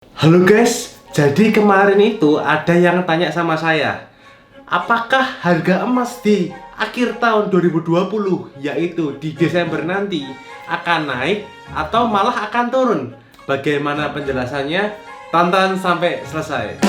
Halo guys, jadi kemarin itu ada yang tanya sama saya, apakah harga emas di akhir tahun 2020, yaitu di Desember nanti, akan naik atau malah akan turun? Bagaimana penjelasannya? Tonton sampai selesai.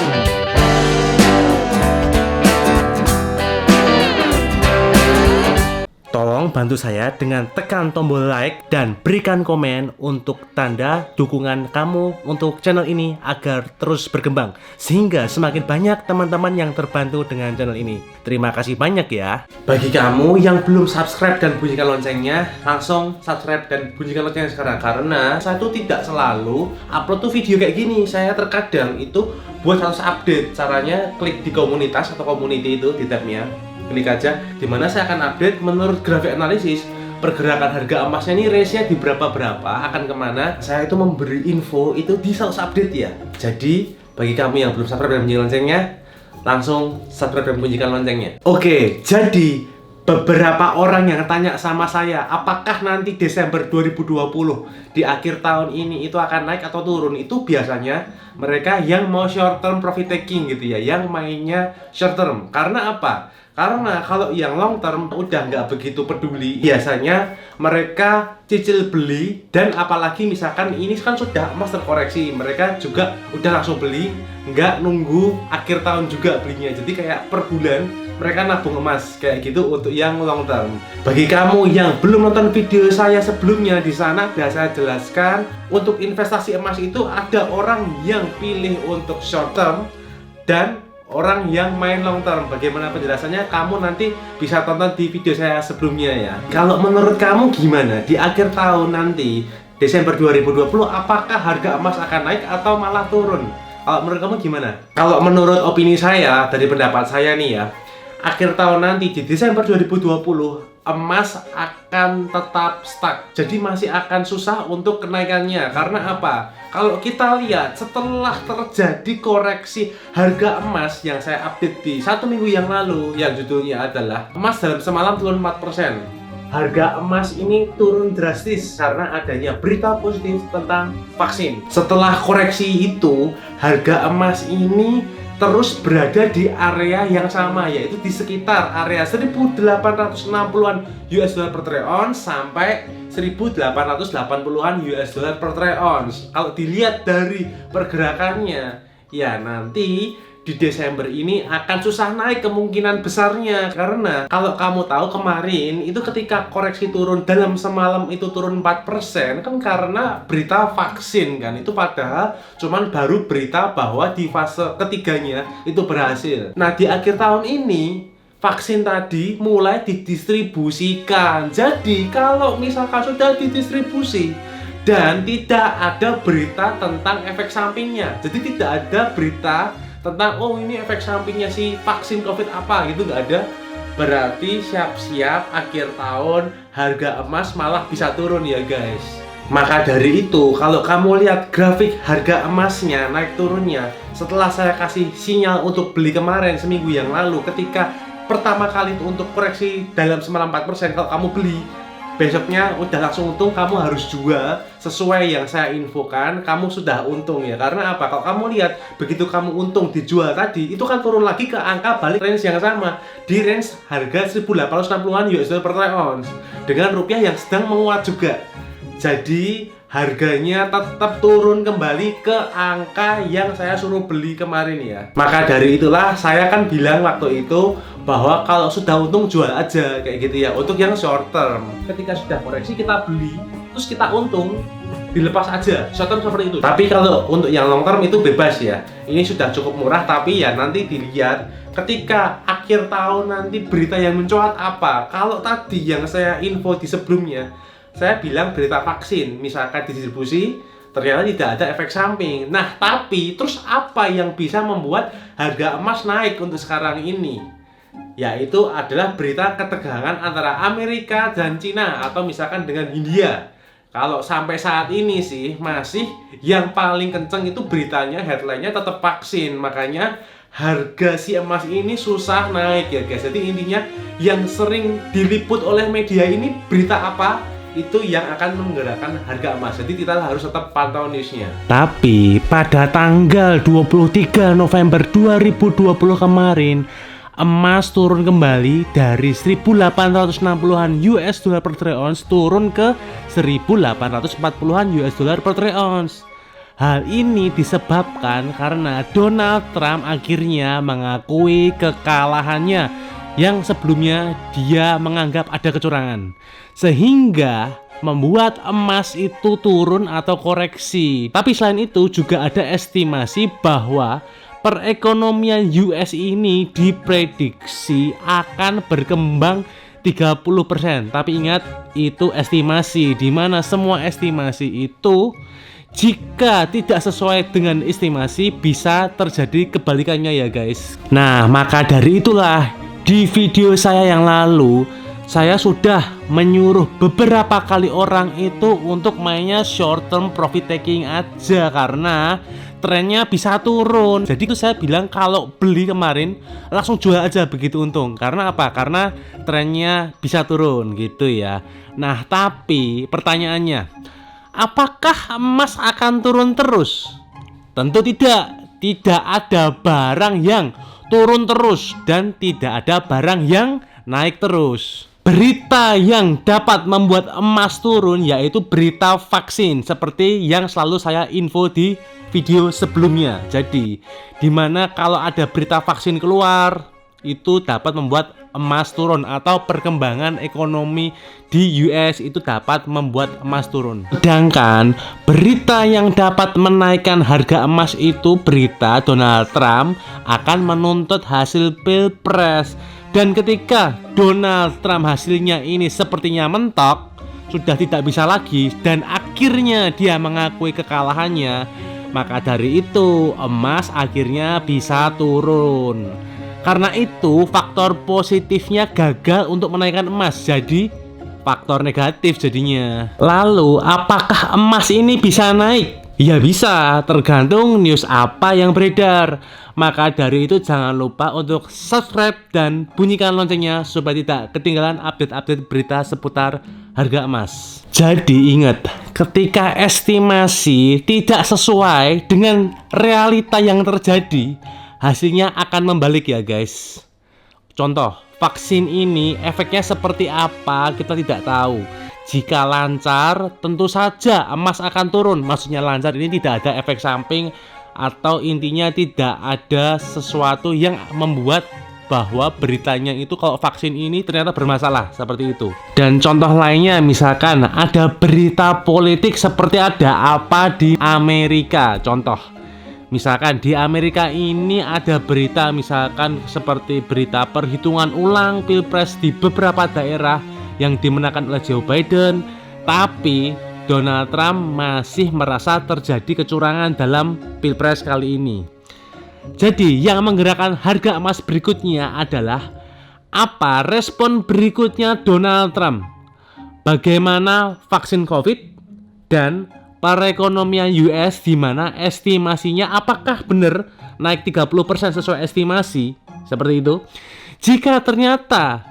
Tolong bantu saya dengan tekan tombol like dan berikan komen untuk tanda dukungan kamu untuk channel ini agar terus berkembang, sehingga semakin banyak teman-teman yang terbantu dengan channel ini. Terima kasih banyak ya. Bagi kamu yang belum subscribe dan bunyikan loncengnya, langsung subscribe dan bunyikan loncengnya sekarang, karena saya tuh tidak selalu upload tuh video kayak gini. Saya terkadang itu buat harus update. Caranya klik di komunitas atau community itu di tabnya, klik aja, dimana saya akan update menurut grafik analisis pergerakan harga emasnya ini, range-nya di berapa akan kemana. Saya itu memberi info itu di sales update ya. Jadi bagi kamu yang belum subscribe dan bunyikan loncengnya, langsung subscribe dan bunyikan loncengnya. Oke, jadi beberapa orang yang tanya sama saya, apakah nanti Desember 2020 di akhir tahun ini itu akan naik atau turun? Itu biasanya mereka yang mau short term profit taking gitu ya, yang mainnya short term. Karena apa? Karena kalau yang long term udah nggak begitu peduli. Biasanya mereka cicil beli, dan apalagi misalkan ini kan sudah emas terkoreksi, mereka juga udah langsung beli, nggak nunggu akhir tahun juga belinya. Jadi kayak per bulan mereka nabung emas kayak gitu untuk yang long term. Bagi kamu yang belum nonton video saya sebelumnya, di sana sudah saya jelaskan untuk investasi emas itu ada orang yang pilih untuk short term dan orang yang main long term. Bagaimana penjelasannya? Kamu nanti bisa tonton di video saya sebelumnya ya. Kalau menurut kamu gimana? Di akhir tahun nanti, Desember 2020, apakah harga emas akan naik atau malah turun? Kalau menurut kamu gimana? Kalau menurut opini saya, dari pendapat saya nih ya, akhir tahun nanti di Desember 2020, emas akan tetap stuck. Jadi masih akan susah untuk kenaikannya. Karena apa? Kalau kita lihat setelah terjadi koreksi harga emas yang saya update di 1 minggu yang lalu, yang judulnya adalah emas dalam semalam turun 4%. Harga emas ini turun drastis karena adanya berita positif tentang vaksin. Setelah koreksi itu, harga emas ini terus berada di area yang sama, yaitu di sekitar area 1860-an US dollar per troy ounce sampai 1880-an US dollar per troy ounce. Kalau dilihat dari pergerakannya, ya nanti di Desember ini akan susah naik kemungkinan besarnya. Karena kalau kamu tahu kemarin itu ketika koreksi turun dalam semalam itu turun 4%, kan karena berita vaksin kan. Itu padahal cuman baru berita bahwa di fase ketiganya itu berhasil. Nah, di akhir tahun ini vaksin tadi mulai didistribusikan. Jadi kalau misalkan sudah didistribusi dan tidak ada berita tentang efek sampingnya, jadi tidak ada berita tentang oh ini efek sampingnya si vaksin COVID apa gitu, nggak ada, berarti siap-siap akhir tahun harga emas malah bisa turun ya guys. Maka dari itu, kalau kamu lihat grafik harga emasnya naik turunnya setelah saya kasih sinyal untuk beli kemarin 1 minggu yang lalu, ketika pertama kali itu untuk koreksi dalam semalam 4%, kalau kamu beli besoknya udah langsung untung, kamu harus jual sesuai yang saya infokan, kamu sudah untung ya. Karena apa? Kalau kamu lihat begitu kamu untung dijual tadi, itu kan turun lagi ke angka balik range yang sama, di range harga 1860-an US dollar per troy ounce dengan rupiah yang sedang menguat juga. Jadi harganya tetap turun kembali ke angka yang saya suruh beli kemarin ya. Maka dari itulah saya kan bilang waktu itu bahwa kalau sudah untung jual aja kayak gitu ya, untuk yang short term. Ketika sudah koreksi kita beli, terus kita untung dilepas aja, short term seperti itu. Tapi kalau untuk yang long term itu bebas ya. Ini sudah cukup murah, tapi ya nanti dilihat ketika akhir tahun nanti berita yang mencuat apa. Kalau tadi yang saya info di sebelumnya, saya bilang berita vaksin misalkan didistribusi, ternyata tidak ada efek samping. Nah, tapi terus apa yang bisa membuat harga emas naik untuk sekarang ini? Yaitu adalah berita ketegangan antara Amerika dan Cina, atau misalkan dengan India. Kalau sampai saat ini sih masih yang paling kenceng itu beritanya, headline-nya tetap vaksin. Makanya harga si emas ini susah naik ya guys. Jadi intinya yang sering diliput oleh media ini berita apa? itu yang akan menggerakkan harga emas. Jadi kita harus tetap pantau newsnya. Tapi pada tanggal 23 November 2020 kemarin, emas turun kembali dari 1860-an US dollar per troy ounce turun ke 1840-an US dollar per troy ounce. Hal ini disebabkan karena Donald Trump akhirnya mengakui kekalahannya yang sebelumnya dia menganggap ada kecurangan, sehingga membuat emas itu turun atau koreksi. Tapi selain itu juga ada estimasi bahwa perekonomian US ini diprediksi akan berkembang 30%. Tapi ingat, itu estimasi, di mana semua estimasi itu jika tidak sesuai dengan estimasi bisa terjadi kebalikannya ya guys. Nah, maka dari itulah di video saya yang lalu saya sudah menyuruh beberapa kali orang itu untuk mainnya short term profit taking aja karena trennya bisa turun. Jadi itu saya bilang kalau beli kemarin langsung jual aja begitu untung. Karena apa? Karena trennya bisa turun gitu ya. Nah, tapi pertanyaannya, apakah emas akan turun terus? Tentu tidak. Tidak ada barang yang turun terus dan tidak ada barang yang naik terus. Berita yang dapat membuat emas turun yaitu berita vaksin, seperti yang selalu saya info di video sebelumnya. Jadi, dimana kalau ada berita vaksin keluar, itu dapat membuat emas turun, atau perkembangan ekonomi di US itu dapat membuat emas turun. Sedangkan berita yang dapat menaikkan harga emas itu berita Donald Trump akan menuntut hasil pilpres. Dan ketika Donald Trump hasilnya ini sepertinya mentok, sudah tidak bisa lagi, dan akhirnya dia mengakui kekalahannya, maka dari itu emas akhirnya bisa turun. Karena itu faktor positifnya gagal untuk menaikkan emas, jadi faktor negatif jadinya. Lalu apakah emas ini bisa naik? Ya bisa, tergantung news apa yang beredar. Maka dari itu jangan lupa untuk subscribe dan bunyikan loncengnya supaya tidak ketinggalan update-update berita seputar harga emas. Jadi ingat, ketika estimasi tidak sesuai dengan realita yang terjadi, hasilnya akan membalik ya guys. Contoh, vaksin ini efeknya seperti apa kita tidak tahu. Jika lancar, tentu saja emas akan turun. Maksudnya lancar ini tidak ada efek samping, atau intinya tidak ada sesuatu yang membuat bahwa beritanya itu kalau vaksin ini ternyata bermasalah, seperti itu. Dan contoh lainnya, misalkan ada berita politik seperti ada apa di Amerika. Contoh, misalkan di Amerika ini ada berita misalkan seperti berita perhitungan ulang pilpres di beberapa daerah yang dimenangkan oleh Joe Biden, tapi Donald Trump masih merasa terjadi kecurangan dalam pilpres kali ini. Jadi yang menggerakkan harga emas berikutnya adalah apa respon berikutnya Donald Trump, bagaimana vaksin COVID, dan perekonomian US, di mana estimasinya apakah benar naik 30% sesuai estimasi, seperti itu. Jika ternyata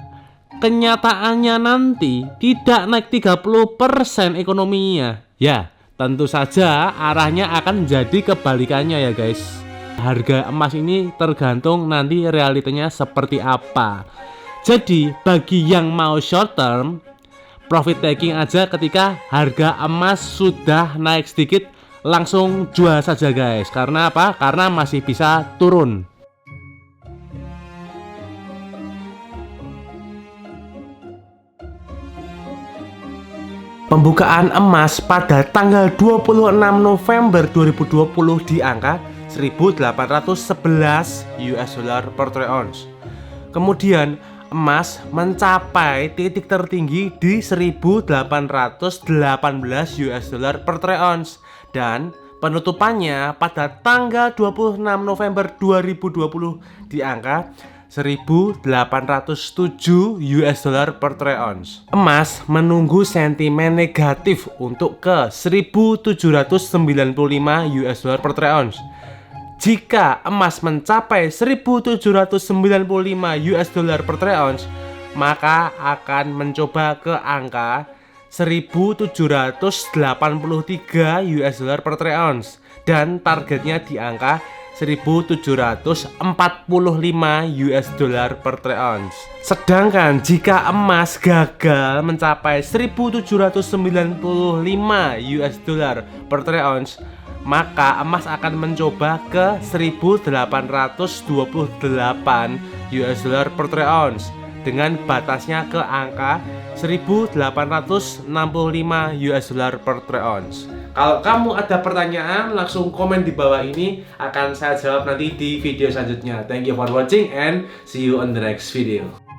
kenyataannya nanti tidak naik 30% ekonominya, ya tentu saja arahnya akan menjadi kebalikannya ya guys. Harga emas ini tergantung nanti realitanya seperti apa. Jadi bagi yang mau short term, profit taking aja ketika harga emas sudah naik sedikit, langsung jual saja guys. Karena apa? Karena masih bisa turun. Pembukaan emas pada tanggal 26 November 2020 di angka 1811 US dollar per troy ounce. Kemudian emas mencapai titik tertinggi di 1818 US dollar per troy ounce, dan penutupannya pada tanggal 26 November 2020 di angka 1807 US dollar per troy ounce. Emas menunggu sentimen negatif untuk ke 1795 US dollar per troy ounce. Jika emas mencapai 1795 US dollar per troy ounce, maka akan mencoba ke angka 1.783 US dollar per troy ounce dan targetnya di angka 1.745 US dollar per troy ounce. Sedangkan jika emas gagal mencapai 1.795 US dollar per troy ounce, maka emas akan mencoba ke 1.828 US dollar per troy ounce dengan batasnya ke angka 1.865 US dollar per troy ounce. Kalau kamu ada pertanyaan, langsung komen di bawah ini, akan saya jawab nanti di video selanjutnya. Thank you for watching and see you on the next video.